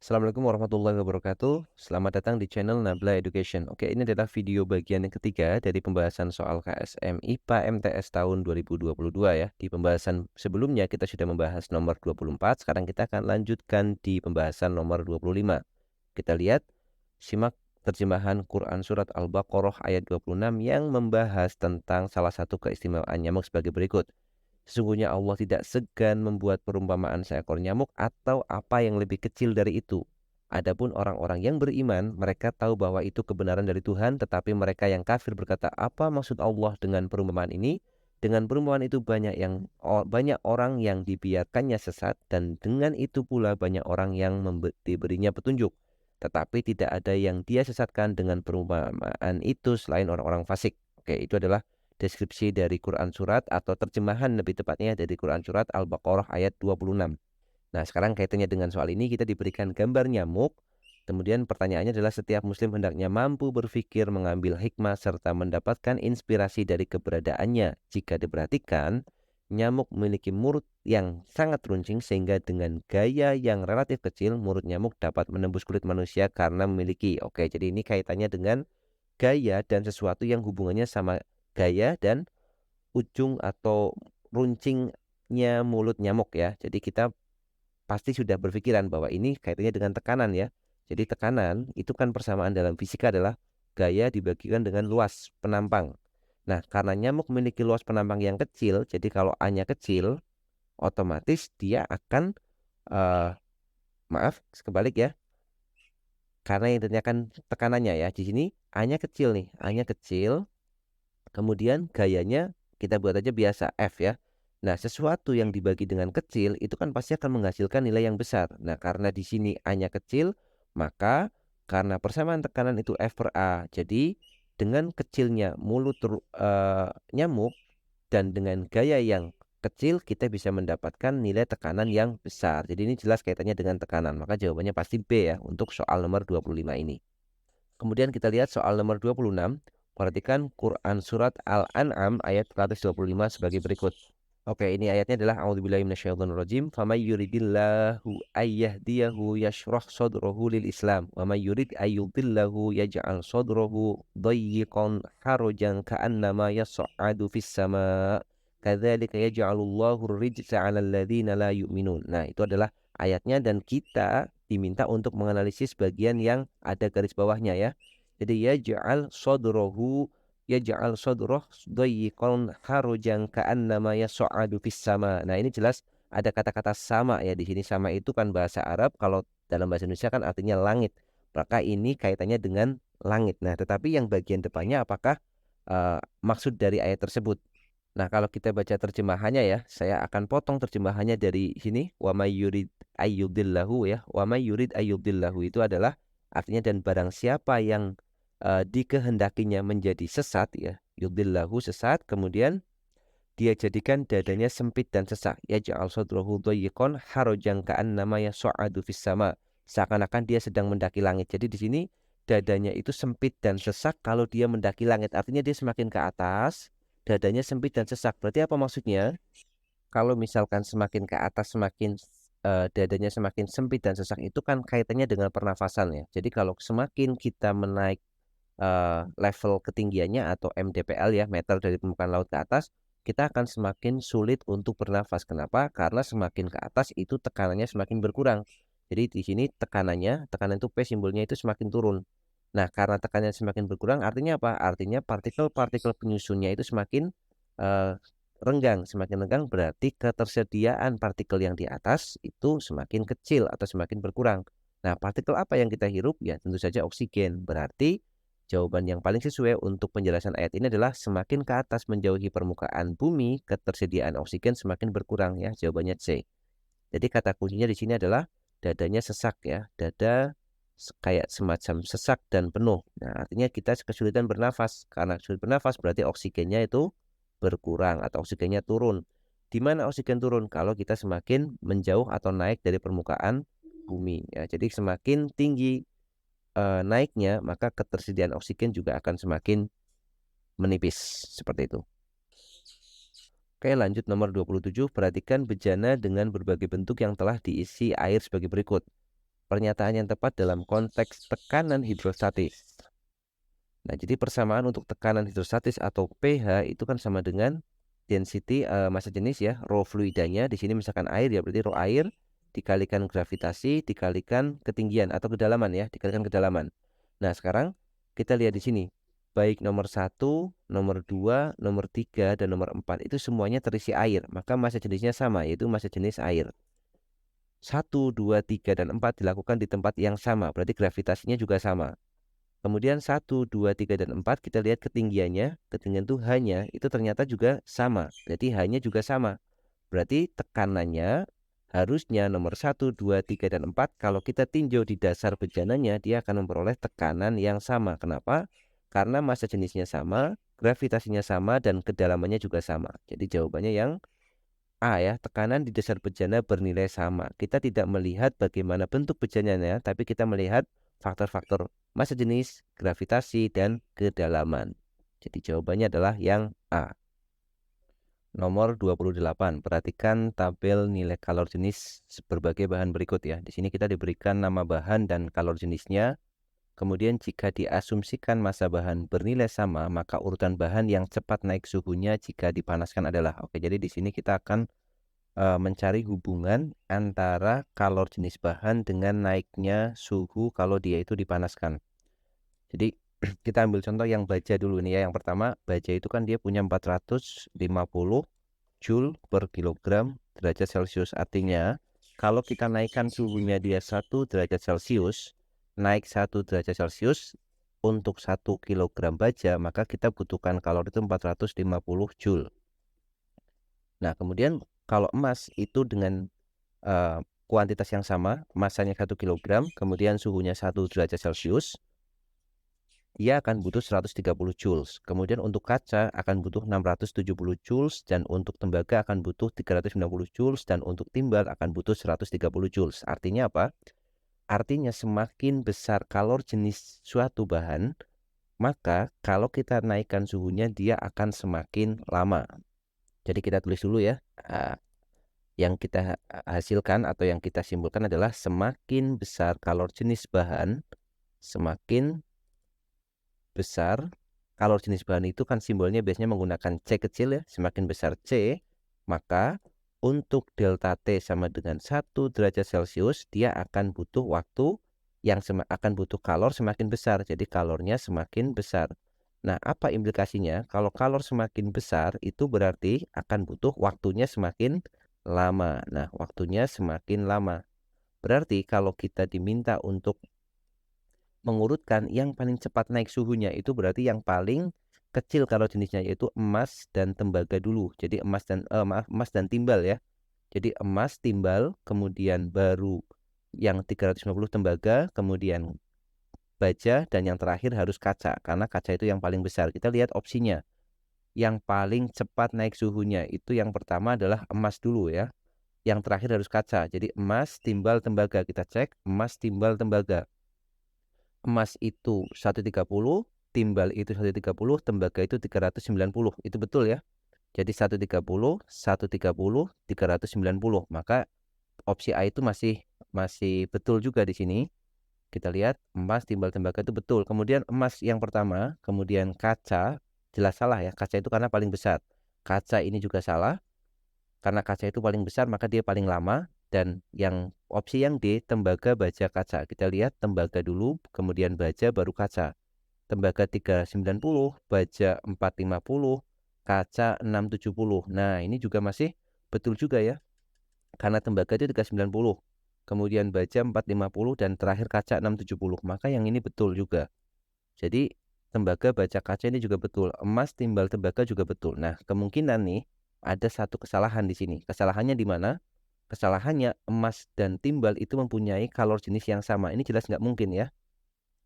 Assalamualaikum warahmatullahi wabarakatuh. Selamat datang di channel Nabla Education. Oke, ini adalah video bagian yang ketiga dari pembahasan soal KSM IPA MTS tahun 2022 ya. Di pembahasan sebelumnya kita sudah membahas nomor 24, sekarang kita akan lanjutkan di pembahasan nomor 25. Kita lihat, simak terjemahan Quran Surat Al-Baqarah ayat 26 yang membahas tentang salah satu keistimewaan nyamuk sebagai berikut. Sesungguhnya Allah tidak segan membuat perumpamaan seekor nyamuk atau apa yang lebih kecil dari itu. Adapun orang-orang yang beriman, mereka tahu bahwa itu kebenaran dari Tuhan, tetapi mereka yang kafir berkata, apa maksud Allah dengan perumpamaan ini? Dengan perumpamaan itu banyak orang yang dibiarkannya sesat, dan dengan itu pula banyak orang yang diberinya petunjuk. Tetapi tidak ada yang dia sesatkan dengan perumpamaan itu selain orang-orang fasik. Oke, itu adalah deskripsi dari Quran Surat atau terjemahan lebih tepatnya dari Quran Surat Al-Baqarah ayat 26. Nah, sekarang kaitannya dengan soal ini kita diberikan gambar nyamuk. Kemudian pertanyaannya adalah setiap muslim hendaknya mampu berpikir, mengambil hikmah, serta mendapatkan inspirasi dari keberadaannya. Jika diperhatikan, nyamuk memiliki mulut yang sangat runcing sehingga dengan gaya yang relatif kecil, mulut nyamuk dapat menembus kulit manusia karena memiliki. Oke, jadi ini kaitannya dengan gaya dan sesuatu yang hubungannya sama gaya dan ujung atau runcingnya mulut nyamuk ya. Jadi kita pasti sudah berpikiran bahwa ini kaitannya dengan tekanan ya. Jadi tekanan itu kan persamaan dalam fisika adalah gaya dibagikan dengan luas penampang. Nah, karena nyamuk memiliki luas penampang yang kecil, jadi kalau A-nya kecil, otomatis dia akan eh maaf, kebalik ya. Karena yang ditanyakan tekanannya ya. Di sini A-nya kecil nih, A-nya kecil. Kemudian gayanya kita buat aja biasa F ya. Nah, sesuatu yang dibagi dengan kecil itu kan pasti akan menghasilkan nilai yang besar. Nah, karena di sini A-nya kecil, maka karena persamaan tekanan itu F per A. Jadi, dengan kecilnya mulut nyamuk dan dengan gaya yang kecil, kita bisa mendapatkan nilai tekanan yang besar. Jadi, ini jelas kaitannya dengan tekanan. Maka jawabannya pasti B ya untuk soal nomor 25 ini. Kemudian kita lihat soal nomor 26. Perhatikan Quran Surat Al-An'am ayat 125 sebagai berikut. Oke, ini ayatnya adalah A'udzubillahi minasyaitonirrajim. Famay yuridillahu ayyahdiyahu yashrah sadrahu lil Islam. Wa may yurid ayyudillahu yaj'al sadrahu dayyiqan harajan ka'annama yas'adu fis sama. Kadzalika yaj'alullahu ar-rijsa 'alal ladzina la yu'minun. Nah, itu adalah ayatnya dan kita diminta untuk menganalisis bagian yang ada garis bawahnya ya. Jadi yaj'al sadrah dayyiqan harajan ka'annama yas'adu fis sama. Nah, ini jelas ada kata-kata sama ya di sini. Sama itu kan bahasa Arab, kalau dalam bahasa Indonesia kan artinya langit. Maka ini kaitannya dengan langit. Nah, tetapi yang bagian depannya apakah maksud dari ayat tersebut? Nah, kalau kita baca terjemahannya ya, saya akan potong terjemahannya dari sini. Wa may yurid ayyudillahu ya. Wa may yurid ayyudillahu itu adalah artinya dan barang siapa yang dikehendakinya menjadi sesat ya. Yudillahu sesat, kemudian dia jadikan dadanya sempit dan sesak. Yaj'al sadrahu dayyiqan harajan ka'annama yas'adu fis sama. Seakan-akan dia sedang mendaki langit. Jadi di sini dadanya itu sempit dan sesak kalau dia mendaki langit. Artinya dia semakin ke atas, dadanya sempit dan sesak. Berarti apa maksudnya? Kalau misalkan semakin ke atas, semakin dadanya semakin sempit dan sesak itu kan kaitannya dengan pernafasan ya. Jadi kalau semakin kita menaik level ketinggiannya atau MDPL ya, meter dari permukaan laut ke atas, kita akan semakin sulit untuk bernafas. Kenapa? Karena semakin ke atas itu tekanannya semakin berkurang. Jadi di sini tekanannya, tekanan itu P simbolnya itu semakin turun. Nah, karena tekanannya semakin berkurang, artinya apa? Artinya partikel-partikel penyusunnya itu semakin eh, renggang. Semakin renggang berarti ketersediaan partikel yang di atas itu semakin kecil atau semakin berkurang. Nah, partikel apa yang kita hirup? Ya, tentu saja oksigen. Berarti jawaban yang paling sesuai untuk penjelasan ayat ini adalah semakin ke atas menjauhi permukaan bumi, ketersediaan oksigen semakin berkurang ya. Jawabannya C. Jadi kata kuncinya di sini adalah dadanya sesak ya. Dada kayak semacam sesak dan penuh. Nah, artinya kita kesulitan bernafas. Karena sulit bernafas berarti oksigennya itu berkurang atau oksigennya turun. Di mana oksigen turun? Kalau kita semakin menjauh atau naik dari permukaan bumi ya. Jadi semakin tinggi naiknya, maka ketersediaan oksigen juga akan semakin menipis. Seperti itu. Oke, lanjut nomor 27. Perhatikan bejana dengan berbagai bentuk yang telah diisi air sebagai berikut. pernyataan yang tepat dalam konteks tekanan hidrostatis. Nah, jadi persamaan untuk tekanan hidrostatis atau pH itu kan sama dengan density massa jenis ya, rho fluidanya. Di sini misalkan air ya, berarti rho air dikalikan gravitasi dikalikan ketinggian atau kedalaman ya, dikalikan kedalaman. Nah, sekarang kita lihat di sini. Baik nomor 1, nomor 2, nomor 3, dan nomor 4 itu semuanya terisi air. Maka massa jenisnya sama, yaitu massa jenis air. 1, 2, 3, dan 4 dilakukan di tempat yang sama, berarti gravitasinya juga sama. Kemudian 1, 2, 3, dan 4 kita lihat ketinggiannya. Ketinggian itu hanya itu ternyata juga sama. Berarti hanya juga sama. Berarti tekanannya harusnya nomor 1, 2, 3, dan 4 kalau kita tinjau di dasar bejananya dia akan memperoleh tekanan yang sama. Kenapa? Karena massa jenisnya sama, gravitasinya sama, dan kedalamannya juga sama. Jadi jawabannya yang A ya, tekanan di dasar bejana bernilai sama. Kita tidak melihat bagaimana bentuk bejananya, tapi kita melihat faktor-faktor massa jenis, gravitasi, dan kedalaman. Jadi jawabannya adalah yang A. Nomor 28. Perhatikan tabel nilai kalor jenis berbagai bahan berikut ya. Di sini kita diberikan nama bahan dan kalor jenisnya. Kemudian jika diasumsikan massa bahan bernilai sama, maka urutan bahan yang cepat naik suhunya jika dipanaskan adalah. Oke, jadi di sini kita akan mencari hubungan antara kalor jenis bahan dengan naiknya suhu kalau dia itu dipanaskan. Jadi kita ambil contoh yang baja dulu nih ya. Yang pertama, baja itu kan dia punya 450 Joule per kilogram derajat Celcius. Artinya, kalau kita naikkan suhunya dia 1 derajat Celcius, naik 1 derajat Celcius untuk 1 kilogram baja, maka kita butuhkan kalor itu 450 Joule. Nah, kemudian kalau emas itu dengan kuantitas yang sama, masanya 1 kilogram, kemudian suhunya 1 derajat Celcius, dia akan butuh 130 joules. Kemudian untuk kaca akan butuh 670 joules, dan untuk tembaga akan butuh 390 joules, dan untuk timbal akan butuh 130 joules. Artinya apa? Artinya semakin besar kalor jenis suatu bahan, maka kalau kita naikkan suhunya dia akan semakin lama. Jadi kita tulis dulu ya. Yang kita hasilkan atau yang kita simpulkan adalah semakin besar kalor jenis bahan, semakin besar kalor jenis bahan itu kan simbolnya biasanya menggunakan C kecil ya, semakin besar C, maka untuk delta T sama dengan 1 derajat Celcius, dia akan butuh waktu yang akan butuh kalor semakin besar, jadi kalornya semakin besar. Nah, apa implikasinya? Kalau kalor semakin besar, itu berarti akan butuh waktunya semakin lama. Nah, waktunya semakin lama. Berarti kalau kita diminta untuk mengurutkan yang paling cepat naik suhunya, itu berarti yang paling kecil kalor jenisnya, yaitu emas dan tembaga dulu. Jadi emas dan timbal ya. Jadi emas, timbal, kemudian baru yang 350 tembaga, kemudian baja, dan yang terakhir harus kaca. Karena kaca itu yang paling besar. Kita lihat opsinya. Yang paling cepat naik suhunya itu yang pertama adalah emas dulu ya. Yang terakhir harus kaca. Jadi emas, timbal, tembaga. Kita cek emas, timbal, tembaga. Emas itu 130, timbal itu 130, tembaga itu 390. Itu betul ya. Jadi 130, 130, 390. Maka opsi A itu masih betul juga di sini. Kita lihat emas, timbal, tembaga itu betul. Kemudian emas yang pertama, kemudian kaca, jelas salah ya. Kaca itu karena paling besar. Kaca ini juga salah. Karena kaca itu paling besar, maka dia paling lama. Dan yang opsi yang D, tembaga, baja, kaca. Kita lihat tembaga dulu, kemudian baja, baru kaca. Tembaga 390, baja 450, kaca 670. Nah, ini juga masih betul juga ya. Karena tembaga itu 390, kemudian baja 450, dan terakhir kaca 670. Maka yang ini betul juga. Jadi tembaga, baja, kaca ini juga betul. Emas, timbal, tembaga juga betul. Nah, kemungkinan nih ada satu kesalahan di sini. Kesalahannya di mana? Kesalahannya emas dan timbal itu mempunyai kalor jenis yang sama. Ini jelas nggak mungkin ya.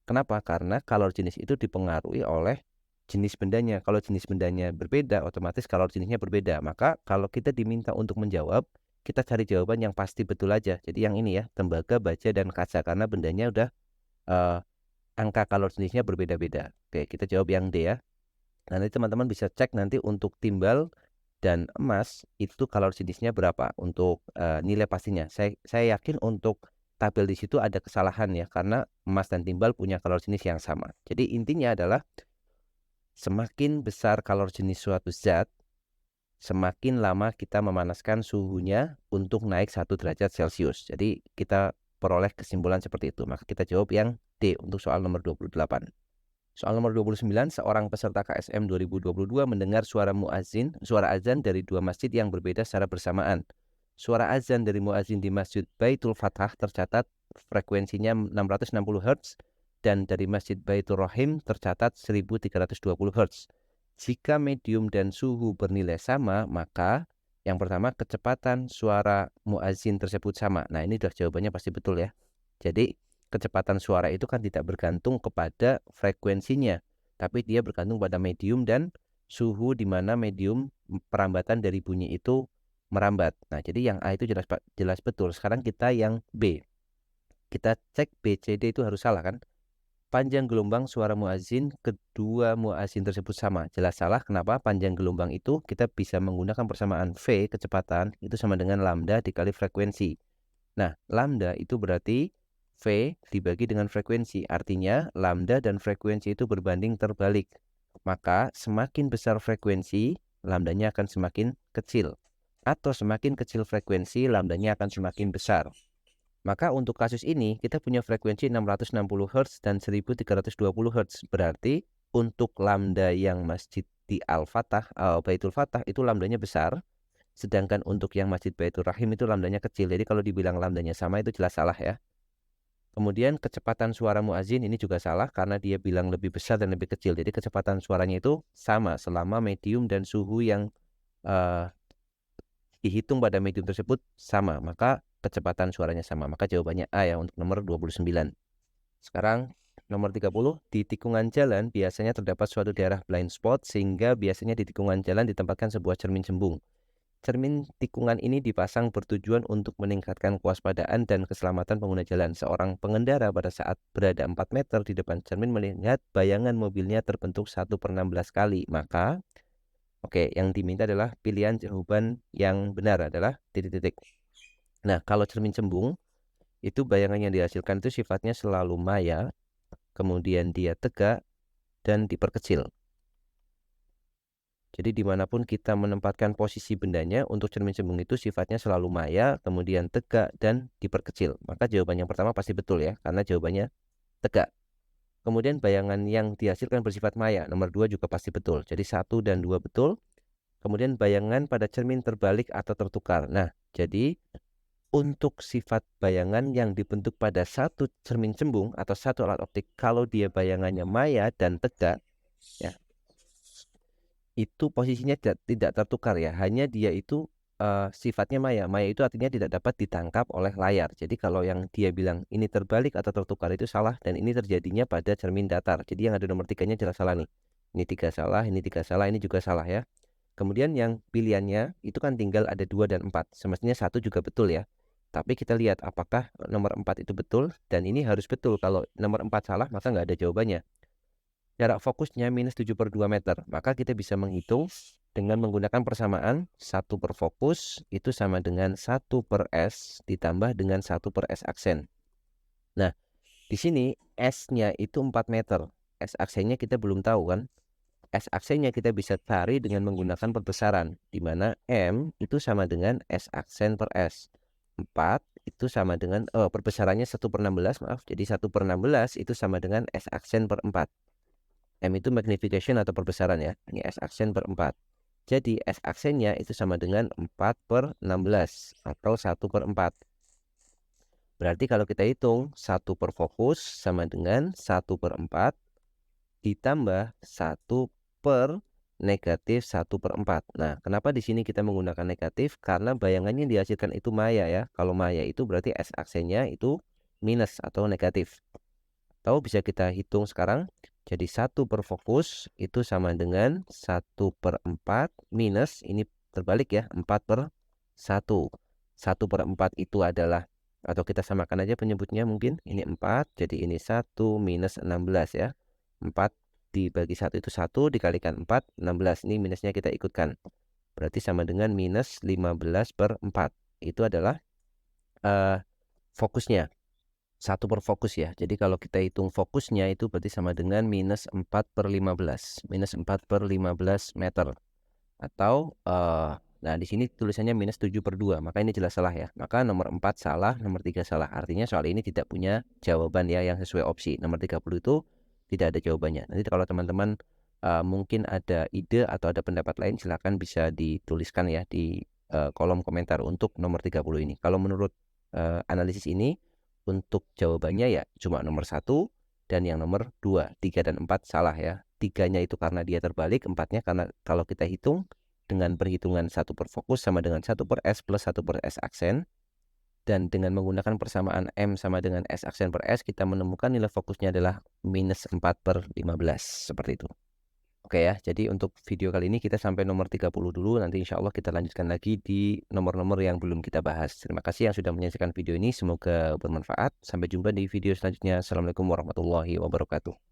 Kenapa? Karena kalor jenis itu dipengaruhi oleh jenis bendanya. Kalau jenis bendanya berbeda, otomatis kalor jenisnya berbeda. Maka kalau kita diminta untuk menjawab, kita cari jawaban yang pasti betul aja. Jadi yang ini ya, tembaga, baja, dan kaca. Karena bendanya udah angka kalor jenisnya berbeda-beda. Oke, kita jawab yang D ya. Nanti teman-teman bisa cek nanti untuk timbal dan emas itu kalor jenisnya berapa untuk nilai pastinya. Saya yakin untuk tabel di situ ada kesalahan ya, karena emas dan timbal punya kalor jenis yang sama. Jadi intinya adalah semakin besar kalor jenis suatu zat, semakin lama kita memanaskan suhunya untuk naik 1 derajat Celcius. Jadi kita peroleh kesimpulan seperti itu. Maka kita jawab yang D untuk soal nomor 28. Soal nomor 29, seorang peserta KSM 2022 mendengar suara azan dari dua masjid yang berbeda secara bersamaan. Suara azan dari muazin di Masjid Baitul Fathah tercatat frekuensinya 660 Hz dan dari Masjid Baitul Rahim tercatat 1320 Hz. Jika medium dan suhu bernilai sama, maka yang pertama kecepatan suara muazin tersebut sama. Nah, ini sudah jawabannya pasti betul ya. Jadi kecepatan suara itu kan tidak bergantung kepada frekuensinya, tapi dia bergantung pada medium dan suhu di mana medium perambatan dari bunyi itu merambat. Nah, jadi yang A itu jelas betul. Sekarang kita yang B. Kita cek B, C, D itu harus salah kan? Panjang gelombang suara muazin kedua muazin tersebut sama. Jelas salah. Kenapa? Panjang gelombang itu kita bisa menggunakan persamaan V, kecepatan, itu sama dengan lambda dikali frekuensi. Nah, lambda itu berarti V dibagi dengan frekuensi. Artinya lambda dan frekuensi itu berbanding terbalik. Maka semakin besar frekuensi, lambdanya akan semakin kecil. Atau semakin kecil frekuensi, lambdanya akan semakin besar. Maka untuk kasus ini kita punya frekuensi 660 Hz dan 1320 Hz. Berarti untuk lambda yang masjid di Al-Fatah, Baitul Fatah itu lambdanya besar. Sedangkan untuk yang Masjid Baitur Rahim itu lambdanya kecil. Jadi kalau dibilang lambdanya sama itu jelas salah ya. Kemudian kecepatan suara muazin ini juga salah karena dia bilang lebih besar dan lebih kecil. Jadi kecepatan suaranya itu sama selama medium dan suhu yang dihitung pada medium tersebut sama. Maka kecepatan suaranya sama. Maka jawabannya A ya untuk nomor 29. Sekarang nomor 30, di tikungan jalan biasanya terdapat suatu daerah blind spot sehingga biasanya di tikungan jalan ditempatkan sebuah cermin cembung. Cermin tikungan ini dipasang bertujuan untuk meningkatkan kewaspadaan dan keselamatan pengguna jalan. Seorang pengendara pada saat berada 4 meter di depan cermin melihat bayangan mobilnya terbentuk 1/16 kali. Maka, yang diminta adalah pilihan jawaban yang benar adalah titik-titik. Nah, kalau cermin cembung, itu bayangan yang dihasilkan itu sifatnya selalu maya, kemudian dia tegak, dan diperkecil. Jadi dimanapun kita menempatkan posisi bendanya untuk cermin cembung itu sifatnya selalu maya, kemudian tegak, dan diperkecil. Maka jawaban yang pertama pasti betul ya, karena jawabannya tegak. Kemudian bayangan yang dihasilkan bersifat maya, nomor 2 juga pasti betul. Jadi 1 dan 2 betul. Kemudian bayangan pada cermin terbalik atau tertukar. Nah, jadi untuk sifat bayangan yang dibentuk pada satu cermin cembung atau satu alat optik, kalau dia bayangannya maya dan tegak, ya, itu posisinya tidak tertukar ya, hanya dia itu sifatnya maya. Maya itu artinya tidak dapat ditangkap oleh layar. Jadi kalau yang dia bilang ini terbalik atau tertukar itu salah, dan ini terjadinya pada cermin datar. Jadi yang ada nomor 3-nya jelas salah nih. Ini 3 salah, ini 3 salah, ini juga salah ya. Kemudian yang pilihannya itu kan tinggal ada 2 dan 4. Semestinya 1 juga betul ya. Tapi kita lihat apakah nomor 4 itu betul, dan ini harus betul. Kalau nomor 4 salah maka nggak ada jawabannya. Jarak fokusnya minus 7/2 meter. Maka kita bisa menghitung dengan menggunakan persamaan 1 per fokus itu sama dengan 1 per S ditambah dengan 1 per S aksen. Nah, di sini S-nya itu 4 meter. S aksennya kita belum tahu kan. S aksennya kita bisa cari dengan menggunakan perbesaran, di mana M itu sama dengan S aksen per S. 4 itu sama dengan, perbesarannya 1/16, maaf. Jadi 1/16 itu sama dengan S aksen per 4. M itu magnification atau perbesaran ya. Ini S aksen per 4. Jadi S aksennya itu sama dengan 4/16 atau 1/4. Berarti kalau kita hitung 1 per fokus sama dengan 1/4 ditambah 1 per negatif 1/4. Nah, kenapa di sini kita menggunakan negatif? Karena bayangannya dihasilkan itu maya ya. Kalau maya itu berarti S aksennya itu minus atau negatif. Atau bisa kita hitung sekarang. Jadi 1 per fokus itu sama dengan 1/4 minus, ini terbalik ya, 4/1. 1/4 itu adalah, atau kita samakan aja penyebutnya mungkin, ini 4, jadi ini 1 minus 16 ya. 4 dibagi 1 itu 1, dikalikan 4, 16. Ini minusnya kita ikutkan. Berarti sama dengan minus 15/4. Itu adalah fokusnya. 1 per fokus ya. Jadi kalau kita hitung fokusnya itu berarti sama dengan -4/15, -4/15 meter. Atau, nah di sini tulisannya -7/2, maka ini jelas salah ya. Maka nomor 4 salah, nomor 3 salah. Artinya soal ini tidak punya jawaban ya yang sesuai opsi. Nomor 30 itu tidak ada jawabannya. Nanti kalau teman-teman, mungkin ada ide atau ada pendapat lain silakan bisa dituliskan ya di, kolom komentar untuk nomor 30 ini. Kalau menurut, analisis ini, untuk jawabannya ya cuma nomor 1 dan yang nomor 2, 3 dan 4 salah ya. 3-nya itu karena dia terbalik, 4-nya karena kalau kita hitung dengan perhitungan 1 per fokus sama dengan 1 per S plus 1 per S aksen, dan dengan menggunakan persamaan M sama dengan S aksen per S, kita menemukan nilai fokusnya adalah -4/15, seperti itu. Oke ya, jadi untuk video kali ini kita sampai nomor 30 dulu, nanti insya Allah kita lanjutkan lagi di nomor-nomor yang belum kita bahas. Terima kasih yang sudah menyaksikan video ini, semoga bermanfaat. Sampai jumpa di video selanjutnya. Assalamualaikum warahmatullahi wabarakatuh.